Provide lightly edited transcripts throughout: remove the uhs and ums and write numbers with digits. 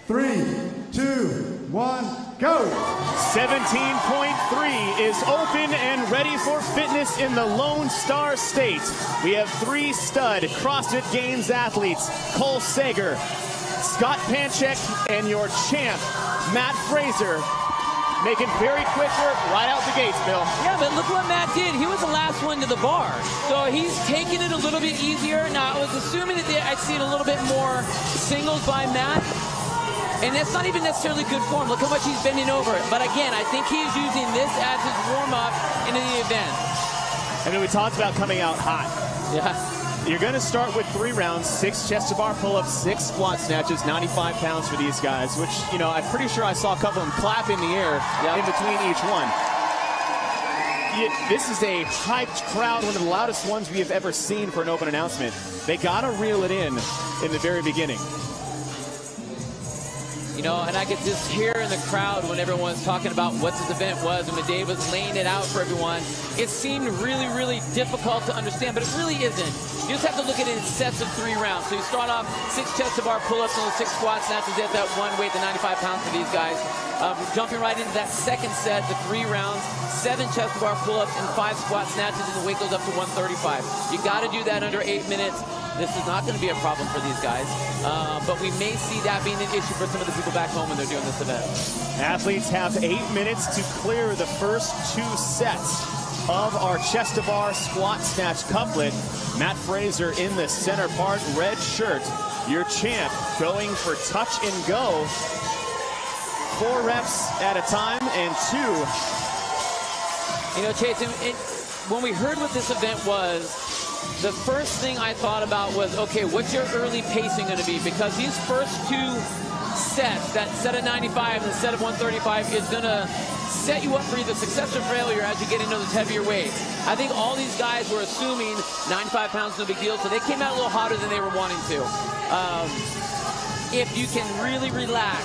3, 2, 1, go! 17.3 is open and ready for fitness in the Lone Star State. We have 3 stud CrossFit Games athletes, Cole Sager, Scott Panchik, and your champ, Matt Fraser, making very quick work right out the gates, Bill. Yeah, but look what Matt did. He was the last one to the bar. So he's taking it a little bit easier. Now, I was assuming that I'd seen a little bit more singles by Matt. And that's not even necessarily good form. Look how much he's bending over. But again, I think he's using this as his warm-up into the event. I mean, we talked about coming out hot. Yeah. You're going to start with 3 rounds, 6 chest-to-bar pull-ups, 6 squat snatches, 95 pounds for these guys, which, you know, I'm pretty sure I saw a couple of them clap in the air in between each one. This is a hyped crowd, one of the loudest ones we have ever seen for an open announcement. They got to reel it in the very beginning. You know, and I could just hear in the crowd when everyone's talking about what this event was and when Dave was laying it out for everyone. It seemed really, really difficult to understand, but it really isn't. You just have to look at it in sets of 3 rounds. So you start off 6 chest-to-bar pull-ups and 6 squat snatches at that one weight, the 95 pounds for these guys. Jumping right into that second set, the 3 rounds, 7 chest-to-bar pull-ups and 5 squat snatches, and the weight goes up to 135. You got to do that under 8 minutes. This is not going to be a problem for these guys, but we may see that being an issue for some of the people back home when they're doing this event. Athletes have 8 minutes to clear the first 2 sets of our chest-to-bar squat snatch couplet. Matt Fraser in the center part, red shirt, your champ, going for touch and go. 4 reps at a time and 2. You know, Chase, when we heard what this event was, the first thing I thought about was, okay, what's your early pacing going to be? Because these first 2 sets, that set of 95 and the set of 135, is going to set you up for either success or failure as you get into those heavier weights. I think all these guys were assuming 95 pounds is no big deal, so they came out a little hotter than they were wanting to. If you can really relax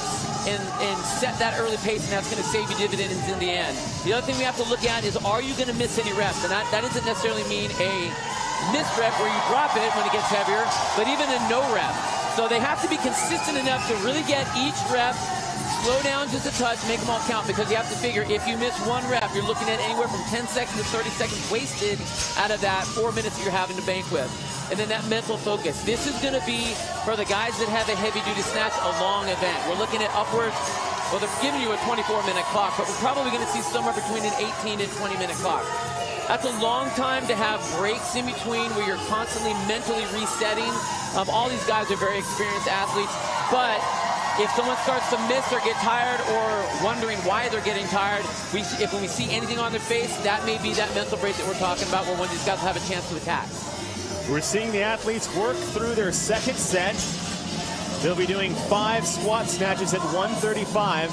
and set that early pace, and that's going to save you dividends in the end. The other thing we have to look at is, are you going to miss any reps? And that doesn't necessarily mean a miss rep where you drop it when it gets heavier, but even a no rep. So they have to be consistent enough to really get each rep, slow down just a touch, make them all count, because you have to figure if you miss 1 rep, you're looking at anywhere from 10 seconds to 30 seconds wasted out of that 4 minutes that you're having to bank with. And then that mental focus. This is going to be, for the guys that have a heavy-duty snatch, a long event. We're looking at upwards, well, they're giving you a 24-minute clock, but we're probably going to see somewhere between an 18 and 20-minute clock. That's a long time to have breaks in between where you're constantly mentally resetting. All these guys are very experienced athletes, but if someone starts to miss or get tired or wondering why they're getting tired, when we see anything on their face, that may be that mental break that we're talking about where one of these guys will have a chance to attack. We're seeing the athletes work through their second set. They'll be doing 5 squat snatches at 135.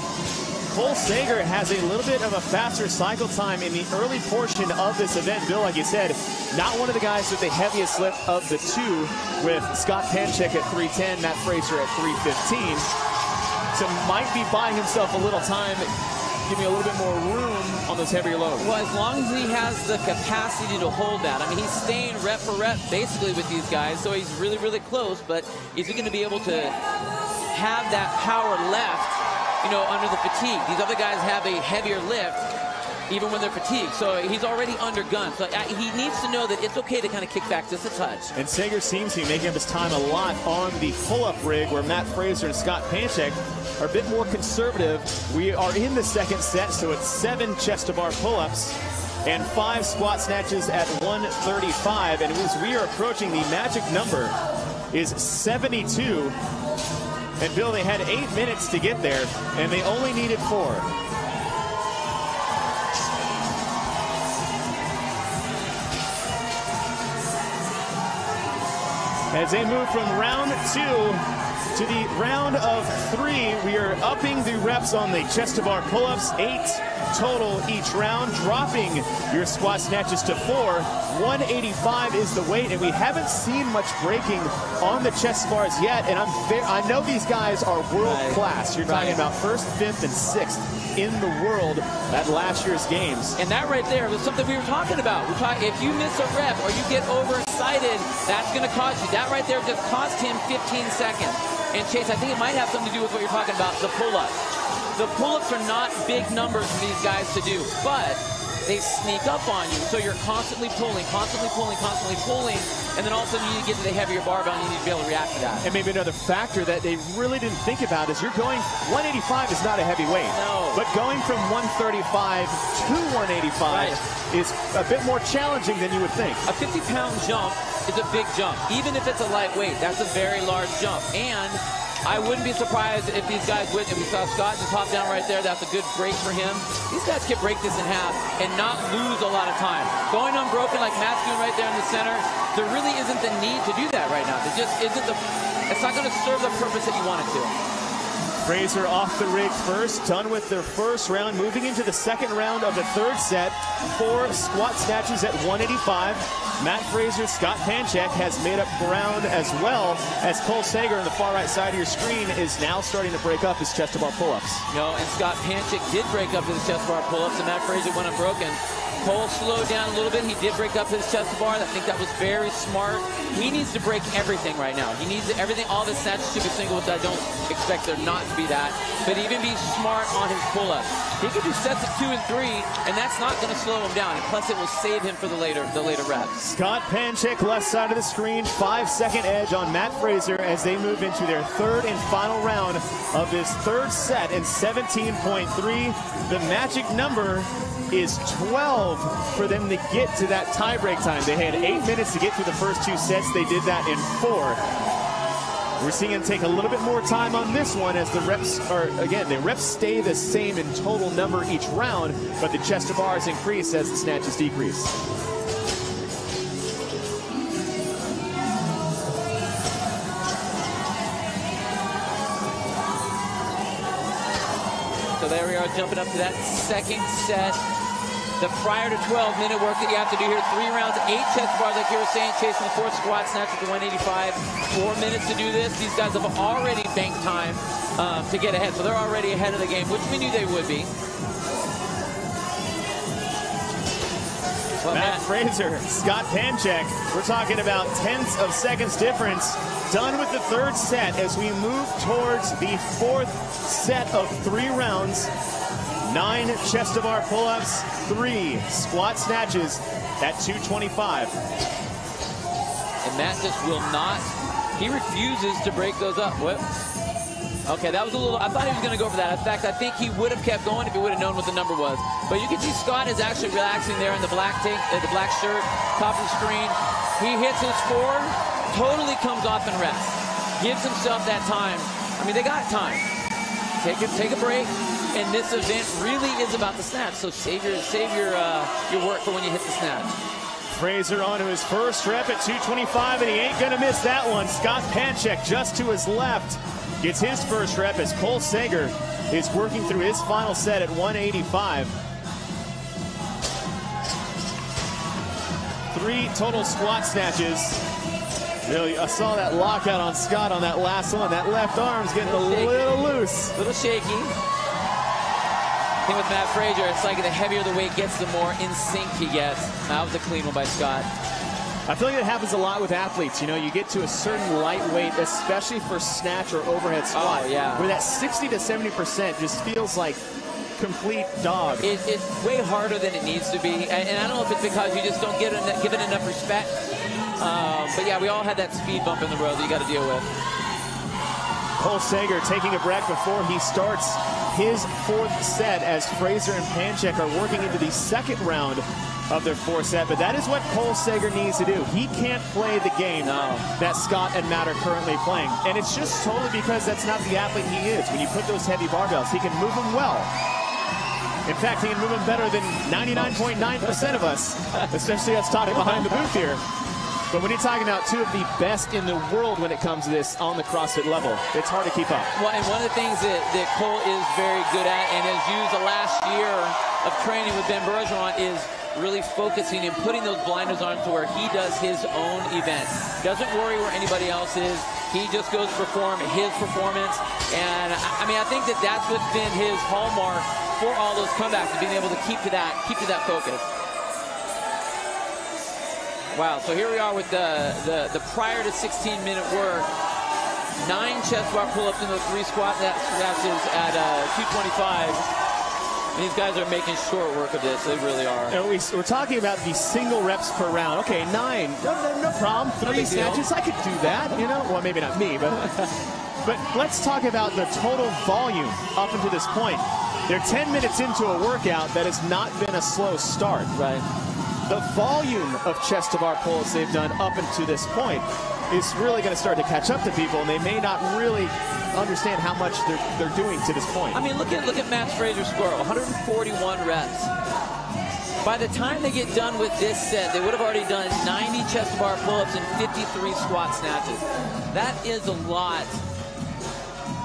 Cole Sager has a little bit of a faster cycle time in the early portion of this event. Bill, like you said, not one of the guys with the heaviest lift of the 2, with Scott Panchik at 310, Matt Fraser at 315. So might be buying himself a little time, giving a little bit more room on those heavier loads. Well, as long as he has the capacity to hold that. I mean, he's staying rep for rep basically with these guys, so he's really, really close, but is he going to be able to have that power left, you know, under the fatigue? These other guys have a heavier lift even when they're fatigued, so he's already undergunned. So he needs to know that it's okay to kind of kick back just a touch. And Sager seems to be making up his time a lot on the pull-up rig, where Matt Fraser and Scott Panchik are a bit more conservative. We are in the second set, so it's 7 chest-to-bar pull-ups and 5 squat snatches at 135. And as we are approaching, the magic number is 72. And Bill, they had 8 minutes to get there, and they only needed 4. As they move from round 2 to the round of 3, we are upping the reps on the chest-to-bar pull-ups, 8 total each round, dropping your squat snatches to 4. 185 is the weight, and we haven't seen much breaking on the chest bars yet. And I know these guys are world class. You're talking about 1st, 5th, and 6th in the world at last year's games. And that right there was something we were talking about. If you miss a rep or you get over excited, that's going to cause you. That right there just cost him 15 seconds. And Chase, I think it might have something to do with what you're talking about, the pull-ups. The pull-ups are not big numbers for these guys to do, but they sneak up on you. So you're constantly pulling, and then all of a sudden you need to get to the heavier barbell and you need to be able to react to that. And maybe another factor that they really didn't think about is you're going, 185 is not a heavy weight. No. But going from 135 to 185 is a bit more challenging than you would think. A 50-pound jump is a big jump. Even if it's a lightweight, that's a very large jump. And I wouldn't be surprised if these guys would. And we saw Scott just hop down right there. That's a good break for him. These guys can break this in half and not lose a lot of time. Going unbroken like Matt's doing right there in the center, there really isn't the need to do that right now. There just isn't it's not going to serve the purpose that you want it to. Fraser off the rig first, done with their first round, moving into the second round of the third set. 4 squat snatches at 185. Matt Fraser, Scott Panchik has made up ground as well as Cole Sager on the far right side of your screen is now starting to break up his chest to bar pull-ups. No, and Scott Panchik did break up his chest to bar pull-ups, and Matt Fraser went unbroken. Cole slowed down a little bit. He did break up his chest to bar. I think that was very smart. He needs to break everything right now. He needs everything, all the snatches to be single, which I don't expect there not to be that. But even be smart on his pull-ups. He could do sets of 2 and 3, and that's not going to slow him down. And plus, it will save him for the later reps. Scott Panchik, left side of the screen, 5-second edge on Matt Fraser as they move into their third and final round of this third set in 17.3. The magic number is 12 for them to get to that tiebreak time. They had 8 minutes to get through the first 2 sets. They did that in 4. We're seeing them take a little bit more time on this one as the reps are, again, the reps stay the same in total number each round, but the chest to bars increase as the snatches decrease. So there we are, jumping up to that second set. The prior to 12-minute work that you have to do here. 3 rounds, 8 chest bars, like you were saying, chasing the 4 squat snatches to 185. 4 minutes to do this. These guys have already banked time to get ahead, so they're already ahead of the game, which we knew they would be. Well, Matt Fraser, Scott Panchik, we're talking about tenths of seconds difference. Done with the third set as we move towards the 4th set of 3 rounds. 9 chest to bar pull-ups, 3 squat snatches at 225. And Matt just will not, he refuses to break those up. What? Okay, that was a little, I thought he was going to go for that. In fact, I think he would have kept going if he would have known what the number was. But you can see Scott is actually relaxing there in the black tank, the black shirt, top of the screen. He hits his 4, totally comes off and rests. Gives himself that time. I mean, they got time. Take a break. And this event really is about the snatch, so save your work for when you hit the snatch. Fraser onto his first rep at 225, and he ain't gonna miss that one. Scott Panchik just to his left gets his first rep as Cole Sager is working through his final set at 185. 3 total squat snatches. Really, I saw that lockout on Scott on that last one. That left arm's getting a little loose. A little shaky. I think with Matt Fraser, it's like the heavier the weight gets, the more in sync he gets. That was a clean one by Scott. I feel like that happens a lot with athletes. You know, you get to a certain light weight, especially for snatch or overhead squat, where that 60 to 70% just feels like complete dog. It's way harder than it needs to be, and I don't know if it's because you just don't give it enough respect. But yeah, we all had that speed bump in the road that you got to deal with. Cole Sager taking a break before he starts his 4th set as Fraser and Panchik are working into the second round of their 4th set. But that is what Cole Sager needs to do. He can't play the game that Scott and Matt are currently playing. And it's just totally because that's not the athlete he is. When you put those heavy barbells, he can move them well. In fact, he can move them better than 99.9% of us, especially us talking behind the booth here. But when you're talking about 2 of the best in the world when it comes to this on the CrossFit level, it's hard to keep up. Well, and one of the things that Cole is very good at and has used the last year of training with Ben Bergeron is really focusing and putting those blinders on to where he does his own event. Doesn't worry where anybody else is. He just goes to perform his performance. And I mean, I think that's what's been his hallmark for all those comebacks, being able to keep to that focus. Wow, so here we are with the prior to 16-minute work. 9 chest bar pull-ups and the 3 squat snatches at 225. These guys are making short work of this. They really are. We're talking about the single reps per round. Okay, 9, no problem. 3 snatches, I could do that. You know, well, maybe not me, but let's talk about the total volume up until this point. They're 10 minutes into a workout that has not been a slow start. Right. The volume of chest to bar pulls they've done up until this point is really going to start to catch up to people, and they may not really understand how much they're doing to this point. I mean, look at Matt Fraser's score, 141 reps. By the time they get done with this set, they would have already done 90 chest bar pull-ups and 53 squat snatches. That is a lot.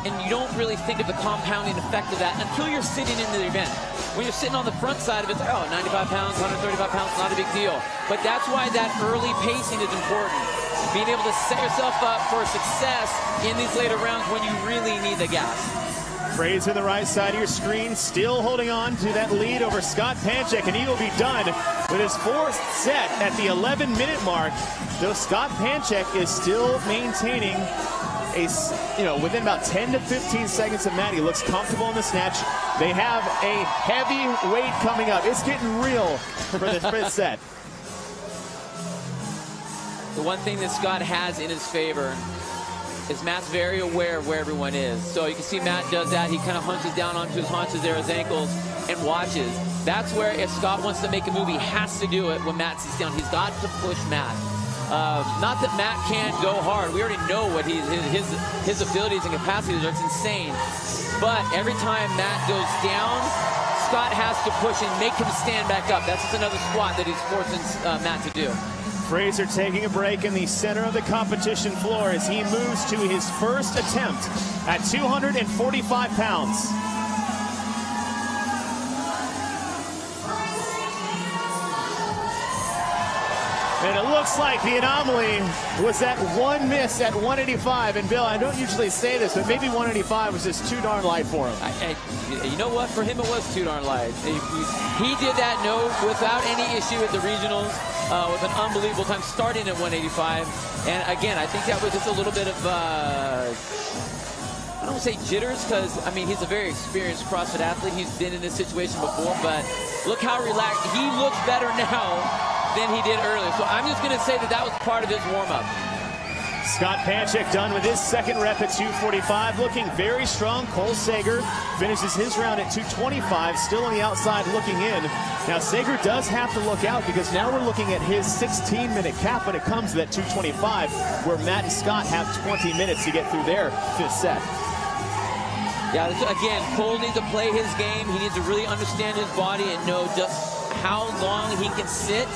And you don't really think of the compounding effect of that until you're sitting in the event. When you're sitting on the front side of it, it's like, oh, 95 pounds, 135 pounds, not a big deal. But that's why that early pacing is important. Being able to set yourself up for success in these later rounds when you really need the gas. Fraser, the right side of your screen, still holding on to that lead over Scott Panchik, and he will be done with his 4th set at the 11-minute mark. Though Scott Panchik is still maintaining within about 10 to 15 seconds of Matt. He looks comfortable in the snatch. They have a heavy weight coming up. It's getting real for this 5th set. The one thing that Scott has in his favor is Matt's very aware of where everyone is. So you can see Matt does that. He kind of hunches down onto his haunches there, his ankles, and watches. That's where if Scott wants to make a move, he has to do it when Matt sits down. He's got to push Matt. Not that Matt can't go hard. We already know what his abilities and capacities are. It's insane. But every time Matt goes down, Scott has to push and make him stand back up. That's just another squat that he's forcing Matt to do. Fraser taking a break in the center of the competition floor as he moves to his first attempt at 245 pounds. And it looks like the anomaly was that one miss at 185. And Bill, I don't usually say this, but maybe 185 was just too darn light for him. You know what? For him, it was too darn light. He did that without any issue at the regionals with an unbelievable time starting at 185. And again, I think that was just a little bit of, I don't want to say jitters, because, I mean, he's a very experienced CrossFit athlete. He's been in this situation before, but look how relaxed. He looks better now than he did earlier. So I'm just going to say that was part of his warm-up. Scott Panchik done with his 2nd rep at 245, looking very strong. Cole Sager finishes his round at 225, still on the outside looking in. Now Sager does have to look out because now we're looking at his 16-minute cap when it comes to that 225, where Matt and Scott have 20 minutes to get through their 5th set. Yeah, again, Cole needs to play his game. He needs to really understand his body and know just how long he can sit.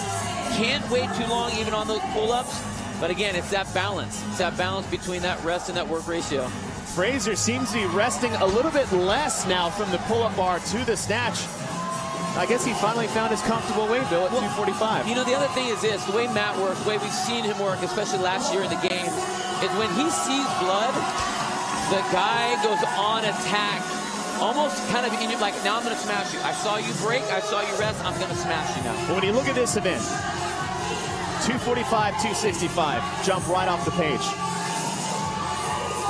Can't wait too long even on those pull-ups. But again, it's that balance. It's that balance between that rest and that work ratio. Fraser seems to be resting a little bit less now from the pull-up bar to the snatch. I guess he finally found his comfortable weight, Bill, at 245. You know, the other thing is this, the way Matt works, the way we've seen him work, especially last year in the game, is when he sees blood, the guy goes on attack, almost kind of in you, like, now I'm going to smash you. I saw you break, I saw you rest, I'm going to smash you now. But when you look at this event, 245, 265, jump right off the page.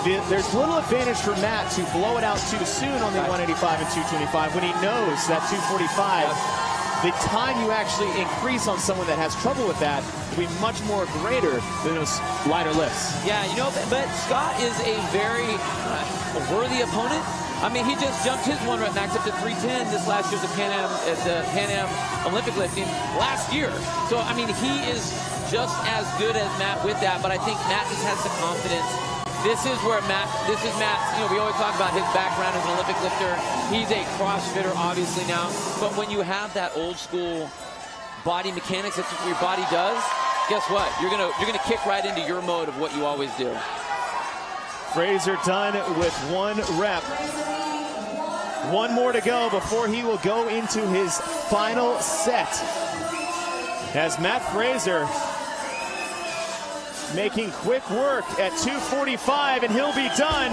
There's little advantage for Matt to blow it out too soon on the 185 and 225 when he knows that 245, the time you actually increase on someone that has trouble with that will be much more greater than those lighter lifts. Yeah, you know, but Scott is a very worthy opponent. I mean, he just jumped his 1 rep max up to 310 this last year at the Pan Am Olympic lifting last year. So, I mean, he is just as good as Matt with that, but I think Matt just has the confidence. This is Matt, you know, we always talk about his background as an Olympic lifter. He's a CrossFitter, obviously, now. But when you have that old school body mechanics, that's what your body does, guess what? You're gonna kick right into your mode of what you always do. Fraser done with 1 rep. 1 more to go before he will go into his final set. As Matt Fraser making quick work at 245, and he'll be done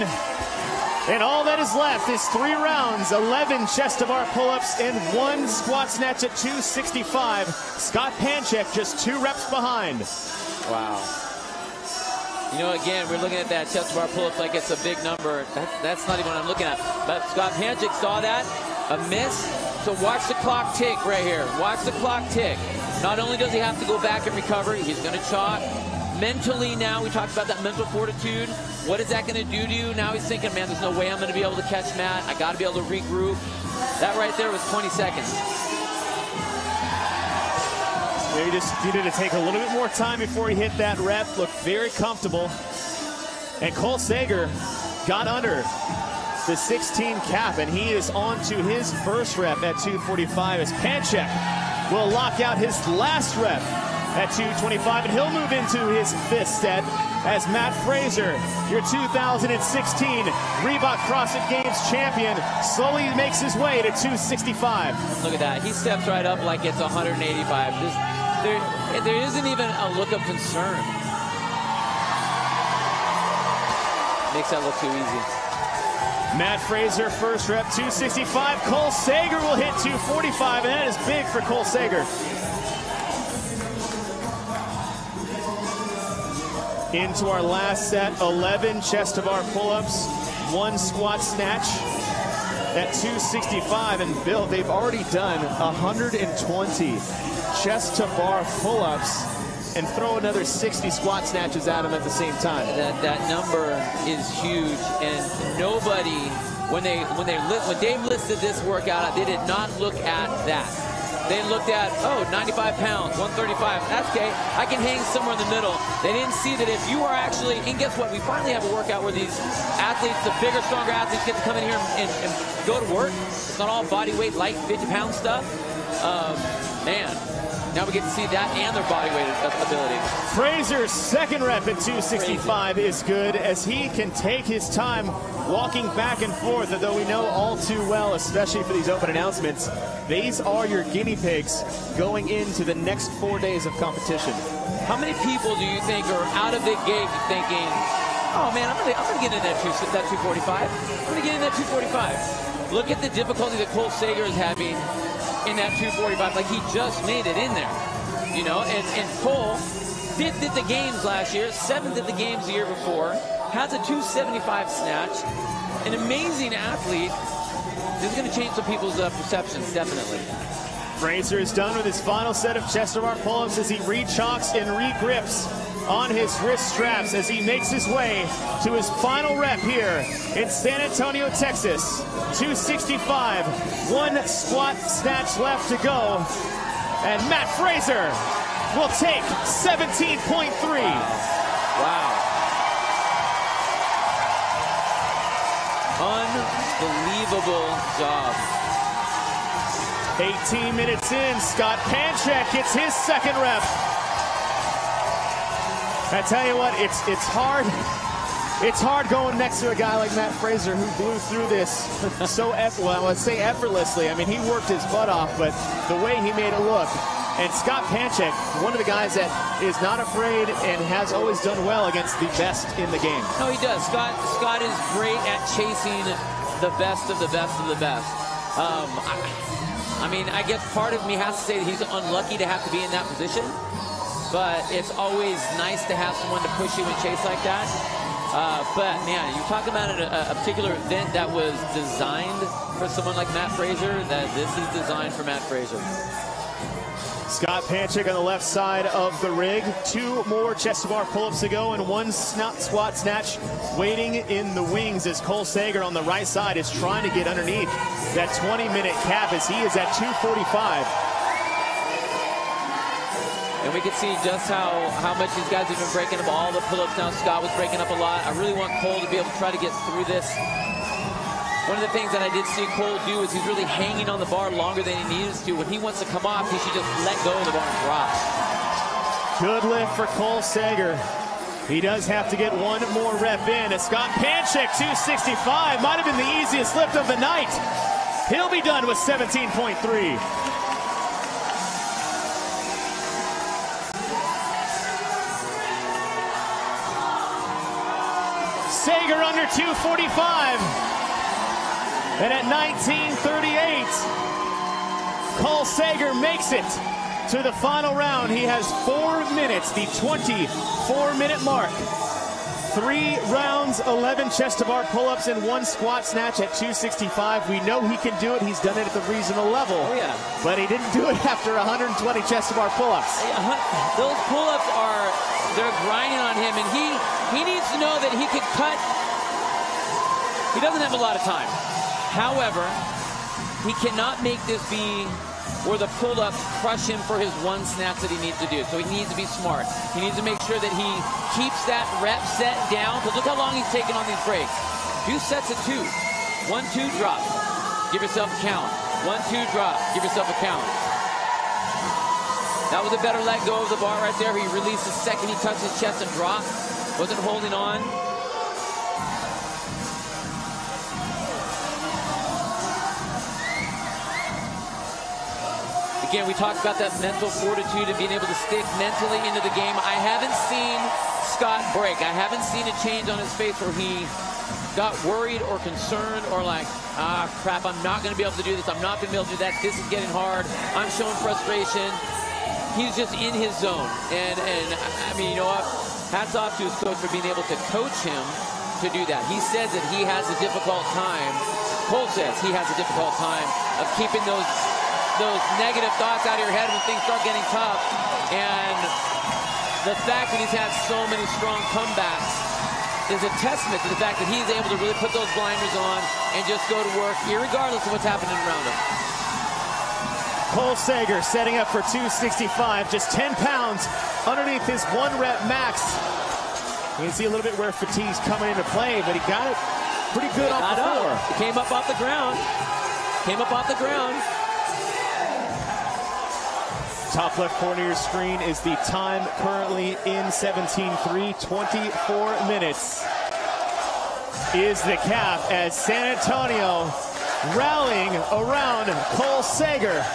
And all that is left is 3 rounds, 11 chest to bar pull-ups, and 1 squat snatch at 265. Scott Panchik just 2 reps behind. Wow. You know, again, we're looking at that chest to bar pull-ups like it's a big number. That's not even what I'm looking at. But Scott Panchik saw that, a miss. So watch the clock tick right here. Watch the clock tick. Not only does he have to go back and recover, he's going to chalk. Mentally now, we talked about that mental fortitude. What is that going to do to you? Now he's thinking, man, there's no way I'm going to be able to catch Matt. I got to be able to regroup. That right there was 20 seconds. He just needed to take a little bit more time before he hit that rep. Looked very comfortable. And Cole Sager got under the 16 cap, and he is on to his first rep at 245 as Panchik will lock out his last rep at 225, and he'll move into his 5th set as Matt Fraser, your 2016 Reebok CrossFit Games champion, slowly makes his way to 265. Look at that. He steps right up like it's 185. There isn't even a look of concern. Makes that look too easy. Matt Fraser, first rep, 265. Cole Sager will hit 245, and that is big for Cole Sager. Into our last set, 11 chest to bar pull-ups, 1 squat snatch at 265. And Bill, they've already done 120 chest to bar pull-ups and throw another 60 squat snatches at them at the same time. That number is huge, and nobody, when Dave listed this workout, they did not look at that. They looked at, oh, 95 pounds, 135. That's okay. I can hang somewhere in the middle. They didn't see that if you are actually, and guess what? We finally have a workout where these athletes, the bigger, stronger athletes, get to come in here and go to work. It's not all body weight, light, 50-pound stuff. Man, now we get to see that and their body weight ability. Fraser's second rep at 265 is good as he can take his time walking back and forth, although we know all too well, especially for these open announcements, these are your guinea pigs going into the next 4 days of competition. How many people do you think are out of the gate thinking, oh man, I'm gonna get in that 245. I'm gonna get in that 245. Look at the difficulty that Cole Sager is having in that 245. Like, he just made it in there, you know. And Cole, 5th at the games last year, 7th at the games the year before, has a 275 snatch. An amazing athlete. This is going to change some people's perceptions, definitely. Fraser is done with his final set of chest to bar pull-ups as he re-chalks and re-grips on his wrist straps as he makes his way to his final rep here in San Antonio, Texas. 265, 1 squat snatch left to go. And Matt Fraser will take 17.3. Wow. Unbelievable job. 18 minutes in, Scott Panchik gets his second rep. I tell you what, it's hard. It's hard going next to a guy like Matt Fraser who blew through this so, well, let's say effortlessly. I mean, he worked his butt off, but the way he made it look. And Scott Panchik, one of the guys that is not afraid and has always done well against the best in the game. No, he does. Scott is great at chasing the best of the best of the best. I mean, I guess part of me has to say that he's unlucky to have to be in that position, but it's always nice to have someone to push you and chase like that. But man, you're talking about a particular event that was designed for someone like Matt Fraser, that this is designed for Matt Fraser. Scott Panchik on the left side of the rig. 2 more chest to bar pull-ups to go and 1 squat snatch waiting in the wings as Cole Sager on the right side is trying to get underneath that 20-minute cap as he is at 245. And we can see just how much these guys have been breaking up all the pull-ups now. Scott was breaking up a lot. I really want Cole to be able to try to get through this. One of the things that I did see Cole do is he's really hanging on the bar longer than he needs to. When he wants to come off, he should just let go of the bar and drop. Good lift for Cole Sager. He does have to get 1 more rep in. As Scott Panchik, 265, might have been the easiest lift of the night. He'll be done with 17.3. Sager Sager under 2:45. And at 19:38, Cole Sager makes it to the final round. He has 4 minutes, the 24-minute mark. 3 rounds, 11 chest-to-bar pull-ups, and 1 squat snatch at 265. We know he can do it. He's done it at the reasonable level. Oh, yeah. But he didn't do it after 120 chest-to-bar pull-ups. Those pull-ups they're grinding on him, and he needs to know that he could cut. He doesn't have a lot of time. However, he cannot make this be where the pull-ups crush him for his 1 snatch that he needs to do. So he needs to be smart. He needs to make sure that he keeps that rep set down, because look how long he's taking on these breaks. 2 sets of 2. 1, 2, drop. Give yourself a count. 1, 2, drop. Give yourself a count. That was a better let go of the bar right there. He released the second he touched his chest and dropped. Wasn't holding on. Again, we talked about that mental fortitude and being able to stick mentally into the game. I haven't seen Scott break. I haven't seen a change on his face where he got worried or concerned or like, ah, crap, I'm not going to be able to do this. I'm not going to be able to do that. This is getting hard. I'm showing frustration. He's just in his zone. And I mean, you know what? Hats off to his coach for being able to coach him to do that. He says that he has a difficult time. Cole says he has a difficult time of keeping those negative thoughts out of your head when things start getting tough. And the fact that he's had so many strong comebacks is a testament to the fact that he's able to really put those blinders on and just go to work, irregardless of what's happening around him. Cole Sager setting up for 265, just 10 pounds underneath his 1 rep max. You can see a little bit where fatigue's coming into play, but he got it pretty good off the floor. He came up off the ground. Came up off the ground. Top left corner of your screen is the time currently in 17:3, 24 minutes is the cap as San Antonio rallying around Cole Sager.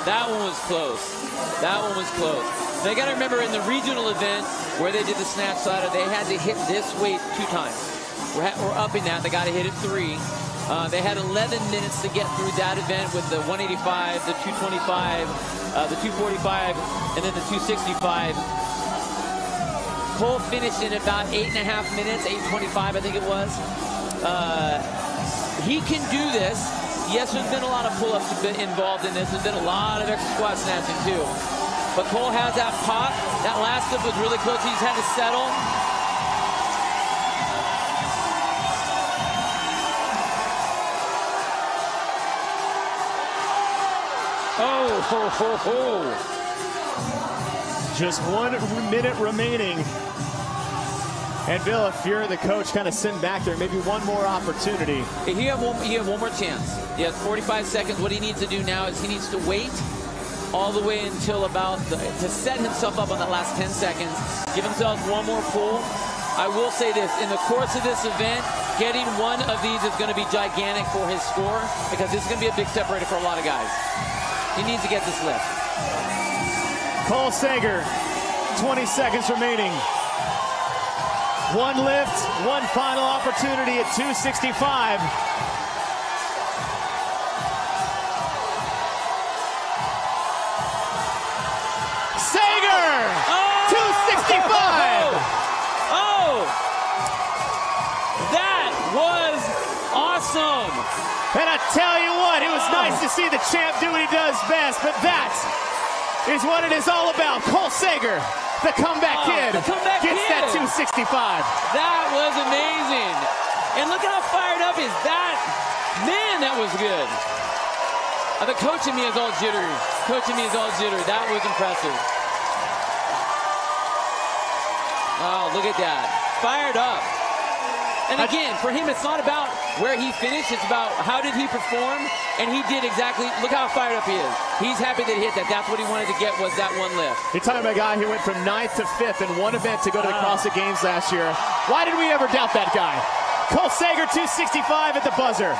That one was close. That one was close. They got to remember in the regional event where they did the snatch slider, they had to hit this weight 2 times. We're upping that. They got to hit it 3. They had 11 minutes to get through that event with the 185, the 225, the 245, and then the 265. Cole finished in about 8.5 minutes, 8:25, I think it was. He can do this. Yes, there's been a lot of pull-ups involved in this. There's been a lot of extra squat snatching too. But Cole has that pop. That last step was really close. He's had to settle. Oh, ho, ho, ho. Just 1 minute remaining. And Bill, if you're the coach, kind of sitting back there, maybe one more opportunity. You have one more chance. He has 45 seconds. What he needs to do now is he needs to wait all the way until to set himself up on the last 10 seconds. Give himself one more pull. I will say this, in the course of this event, getting one of these is going to be gigantic for his score, because this is going to be a big separator for a lot of guys. He needs to get this lift. Cole Sager, 20 seconds remaining. 1 lift, 1 final opportunity at 265. Sager! Oh! 265! Oh! That was awesome! And I tell you what, it was nice to see the champ do what he does best, but that is what it is all about. Cole Sager, the comeback kid, gets that 265. That was amazing. And look at how fired up he is. Man, that was good. The coach in me is all jittery. That was impressive. Oh, look at that. Fired up. And again, for him, it's not about where he finished. It's about how did he perform, and he did exactly. Look how fired up he is. He's happy that he hit that. That's what he wanted to get, was that one lift. You're talking about a guy who went from 9th to 5th in one event to go to the CrossFit Games last year. Why did we ever doubt that guy? Cole Sager, 265 at the buzzer.